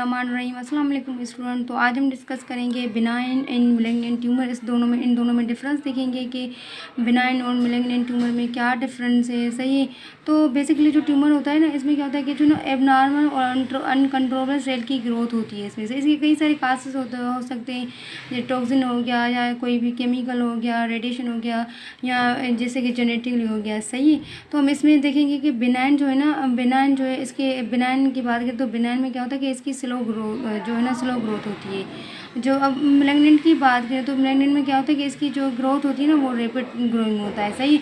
अस्सलाम वालेकुम स्टूडेंट। तो आज हम डिस्कस करेंगे बिनाइन एंड मैलिग्नेंट ट्यूमर। इन दोनों में डिफरेंस देखेंगे कि बिनाइन और मैलिग्नेंट ट्यूमर में क्या डिफरेंस है। सही है। तो बेसिकली जो ट्यूमर होता है ना, इसमें क्या होता है कि जो ना एबनॉर्मल और अनकंट्रोलेबल सेल की ग्रोथ होती है। इसमें से इसके कई सारे कासेस हो सकते हैं, जैसे टॉक्सिन हो गया या कोई भी केमिकल हो गया, रेडिएशन हो गया, या जैसे कि जेनेटिकली हो गया। सही है। तो हम इसमें देखेंगे कि बिनाइन जो है ना, बिनाइन जो है, इसके बिनाइन की बात करें तो बिनाइन में क्या होता है कि इसकी स्लो ग्रोथ जो है ना, स्लो ग्रोथ होती है। जो अब मैलिग्नेंट की बात करें तो मैलिग्नेंट में क्या होता है कि इसकी जो ग्रोथ होती है ना, वो रैपिड ग्रोइंग होता है। सही।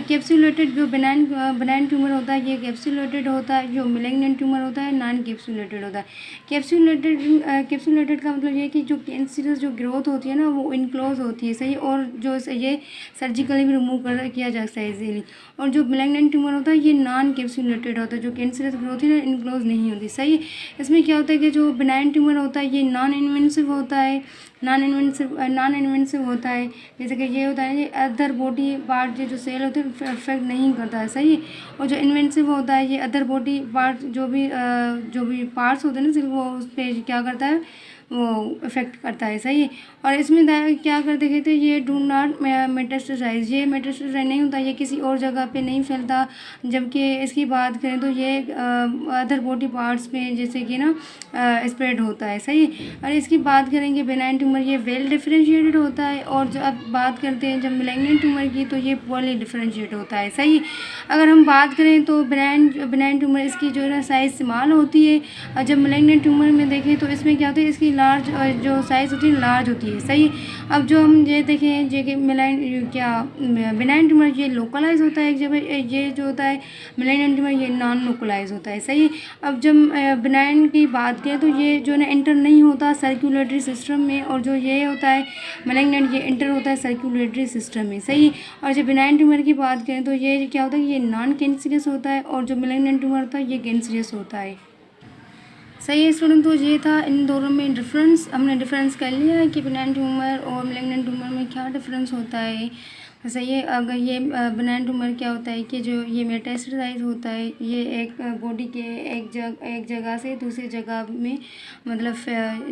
कैप्सुलेटेड जो बिनाइन ट्यूमर होता है, ये कैप्सुलेटेड होता है। जो मैलिग्नेंट ट्यूमर होता है, नॉन कैप्सुलेटेड होता है। कैप्सुलेटेड का मतलब ये है कि जो कैंसरस जो ग्रोथ होती है ना, वो इनक्लोज होती है। सही। और जो ये सर्जिकली भी रिमूव किया जा सकता है इजीली। और जो मैलिग्नेंट ट्यूमर होता है, ये नॉन कैप्सुलेटेड होता है। जो कैंसरस ग्रोथ है ना, इनक्लोज नहीं होती। सही। इसमें क्या होता है कि जो बिनाइन ट्यूमर होता है, ये नॉन इन्वेसिव होता है। नॉन इन्वेसिव होता है। जैसे कि ये होता है, ये अदर बॉडी पार्ट जो सेल होते हैं अफेक्ट नहीं करता है। सही। और जो इन्वेसिव होता है, ये अदर बॉडी पार्ट जो भी पार्ट्स होते हैं ना, सिर्फ वो उस पर क्या करता है, वो इफेक्ट करता है। सही। और इसमें क्या करते कहते हैं, ये डू नॉट मेटास्टेसाइज। ये मेटास्टेसाइज नहीं होता, ये किसी और जगह पे नहीं फैलता। जबकि इसकी बात करें तो ये अदर बॉडी पार्ट्स में जैसे कि ना स्प्रेड होता है। सही। और इसकी बात करेंगे बिनाइन ट्यूमर, ये वेल डिफरेंशिएटेड होता है। और जो अब बात करते हैं जब मैलिग्नेंट ट्यूमर की, तो ये पॉली डिफरेंशिएट होता है। सही। अगर हम बात करें तो बिनाइन ट्यूमर, इसकी जो है ना साइज़ स्मॉल होती है। और जब मैलिग्नेंट ट्यूमर में देखें तो इसमें क्या होता है, इसकी लार्ज जो साइज़ होती है लार्ज होती है। सही। अब जो हम ये देखें जो कि बिनाइन ट्यूमर, ये लोकलाइज होता है एक जगह। ये जो होता है मैलिग्नेंट ट्यूमर, ये नॉन लोकलाइज होता है। सही। अब जब बिनाइन की बात करें तो ये जो ना एंटर नहीं होता सर्कुलेटरी सिस्टम में। और जो ये होता है मैलिग्नेंट, ये एंटर होता है सर्कुलेटरी सिस्टम में। सही। और जब बिनाइन ट्यूमर की बात करें तो ये क्या होता है, ये नॉन कैंसरियस होता है। और जो मैलिग्नेंट ट्यूमर होता है, ये कैंसरियस होता है। सही है स्टूडेंट। तो ये था इन दोनों में डिफरेंस। हमने डिफरेंस कर लिया है कि बिनाइन ट्यूमर और मैलिग्नेंट ट्यूमर में क्या डिफरेंस होता है। सही है। अगर ये बिनाइन ट्यूमर क्या होता है कि जो ये मेटास्टेसाइज होता है, ये एक बॉडी के एक जगह से दूसरी जगह में मतलब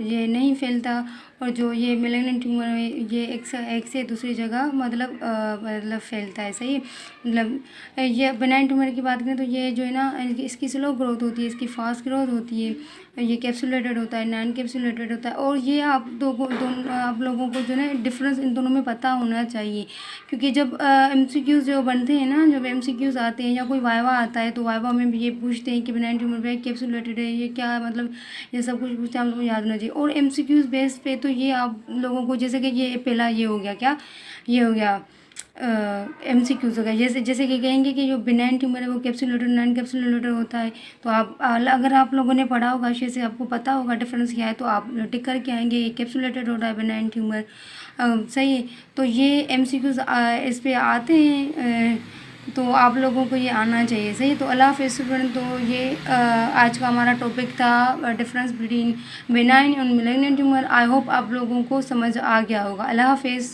ये नहीं फैलता। और जो ये मैलिग्नेंट ट्यूमर है, ये एक से दूसरी जगह मतलब फैलता है। सही। मतलब ये बिनाइन ट्यूमर की बात करें तो ये जो है ना, इसकी स्लो ग्रोथ होती है, इसकी फास्ट ग्रोथ होती है। ये कैप्सुलेटेड होता है, नॉन कैप्सुलेटेड होता है। और ये आप लोगों को जो है डिफरेंस इन दोनों में पता होना चाहिए। क्योंकि जब एमसीक्यूज़ जो बनते हैं ना, जब एमसीक्यूज़ आते हैं या कोई वाइवा आता है, तो वाइवा में भी ये पूछते हैं कि बिनाइन ट्यूमर पे कैप्सुलेटेड है, ये क्या मतलब, ये सब कुछ पूछते हैं, आप लोगों को याद होना चाहिए। और एमसीक्यूज़ बेस पे तो ये आप लोगों को, जैसे कि ये पहला ये हो गया, क्या ये हो गया एमसीक्यूज़ हो गया। जैसे कि कहेंगे कि जो बिनाइन ट्यूमर है वो कैप्सुलेटेड नॉन कैप्सुलेटेड होता है। तो आप अगर आप लोगों ने पढ़ा होगा अच्छे से, आपको पता होगा डिफरेंस क्या है, तो आप टिक करके आएंगे ये कैप्सुलेटेड होता है बिनाइन ट्यूमर। सही है। तो ये एमसीक्यूज़ इस पे आते हैं, तो आप लोगों को ये आना चाहिए। सही। तो अल्लाह हाफ़िज़ स्टूडेंट। तो ये आज का हमारा टॉपिक था डिफरेंस बिटवीन बिनाइन और मैलिग्नेंट ट्यूमर। आई होप आप लोगों को समझ आ गया होगा। अल्लाह हाफ़िज़।